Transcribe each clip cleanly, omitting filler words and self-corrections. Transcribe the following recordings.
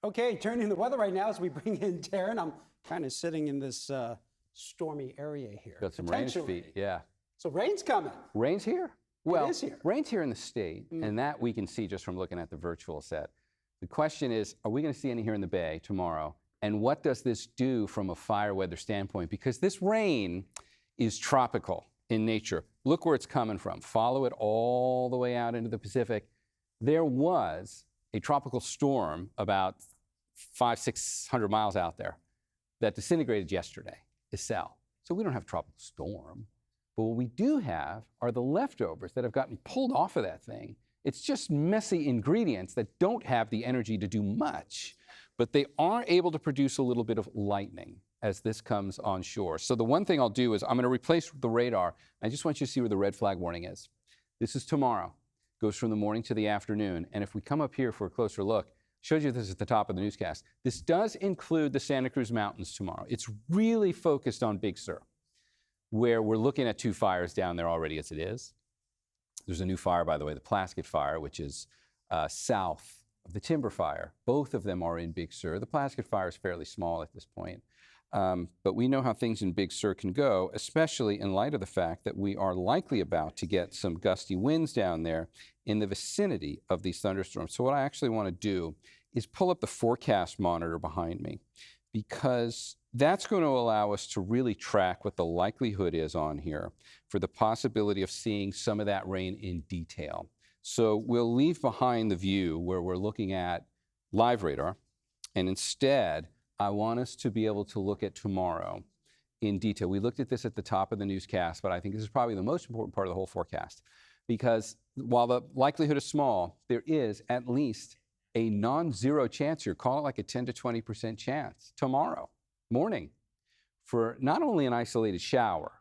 Okay, turning the weather right now as we bring in Darren. I'm kind of sitting in this stormy area here. Got some rain feet, yeah. So rain's coming. Rain's here. Well, it is here. Rain's here in the state, and that we can see just from looking at the virtual set. The question is, are we going to see any here in the Bay tomorrow? And what does this do from a fire weather standpoint? Because this rain is tropical in nature. Look where it's coming from. Follow it all the way out into the Pacific. There was a tropical storm about 500-600 miles out there that disintegrated yesterday, Isel. So we don't have a tropical storm. But what we do have are the leftovers that have gotten pulled off of that thing. It's just messy ingredients that don't have the energy to do much, but they are able to produce a little bit of lightning as this comes on shore. So the one thing I'll do is I'm going to replace the radar. I just want you to see where the red flag warning is. This is tomorrow. Goes from the morning to the afternoon. And if we come up here for a closer look, showed you this at the top of the newscast. This does include the Santa Cruz Mountains tomorrow. It's really focused on Big Sur, where we're looking at two fires down there already as it is. There's a new fire, by the way, the Plaskett fire, which is south of the Timber fire. Both of them are in Big Sur. The Plaskett fire is fairly small at this point. But we know how things in Big Sur can go, especially in light of the fact that we are likely about to get some gusty winds down there in the vicinity of these thunderstorms. So what I actually want to do is pull up the forecast monitor behind me, because that's going to allow us to really track what the likelihood is on here for the possibility of seeing some of that rain in detail. So we'll leave behind the view where we're looking at live radar, and instead I want us to be able to look at tomorrow in detail. We looked at this at the top of the newscast, but I think this is probably the most important part of the whole forecast, because while the likelihood is small, there is at least a non-zero chance here, call it like a 10 to 20% chance tomorrow morning for not only an isolated shower,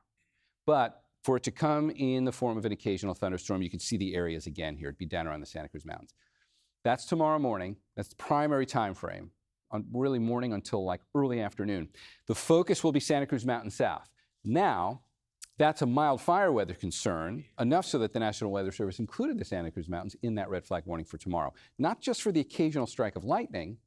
but for it to come in the form of an occasional thunderstorm. You can see the areas again here. It'd be down around the Santa Cruz Mountains. That's tomorrow morning. That's the primary time frame, really morning until like early afternoon. The focus will be Santa Cruz Mountain south. Now, that's a mild fire weather concern, enough so that the National Weather Service included the Santa Cruz Mountains in that red flag warning for tomorrow. Not just for the occasional strike of lightning,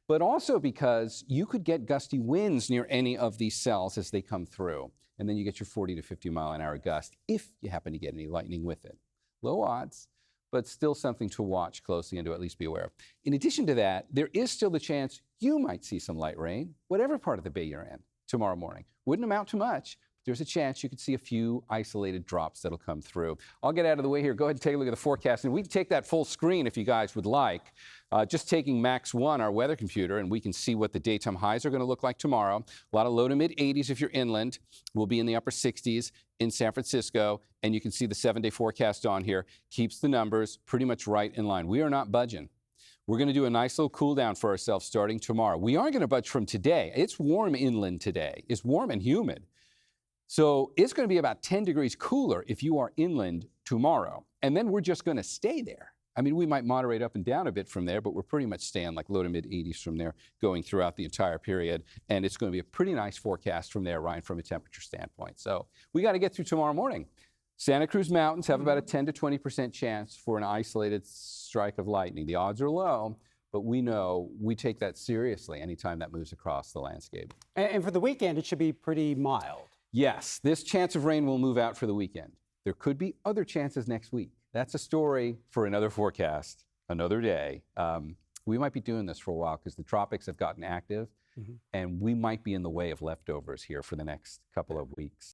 but also because you could get gusty winds near any of these cells as they come through. And then you get your 40 to 50 mile an hour gust if you happen to get any lightning with it. Low odds, but still something to watch closely and to at least be aware of. In addition to that, there is still the chance you might see some light rain, whatever part of the Bay you're in, tomorrow morning. Wouldn't amount to much. There's a chance you could see a few isolated drops that'll come through. I'll get out of the way here. Go ahead and take a look at the forecast. And we can take that full screen if you guys would like. Just taking Max 1, our weather computer, and we can see what the daytime highs are going to look like tomorrow. A lot of low to mid 80s if you're inland. We'll be in the upper 60s in San Francisco. And you can see the 7-day forecast on here. Keeps the numbers pretty much right in line. We are not budging. We're going to do a nice little cool down for ourselves starting tomorrow. We aren't going to budge from today. It's warm inland today. It's warm and humid. So it's going to be about 10 degrees cooler if you are inland tomorrow. And then we're just going to stay there. I mean, we might moderate up and down a bit from there, but we're pretty much staying like low to mid 80s from there going throughout the entire period. And it's going to be a pretty nice forecast from there, Ryan, from a temperature standpoint. So we got to get through tomorrow morning. Santa Cruz Mountains have about a 10 to 20% chance for an isolated strike of lightning. The odds are low, but we know we take that seriously anytime that moves across the landscape. And for the weekend, it should be pretty mild. Yes, this chance of rain will move out for the weekend. There could be other chances next week. That's a story for another forecast, another day. We might be doing this for a while because the tropics have gotten active, and we might be in the way of leftovers here for the next couple of weeks.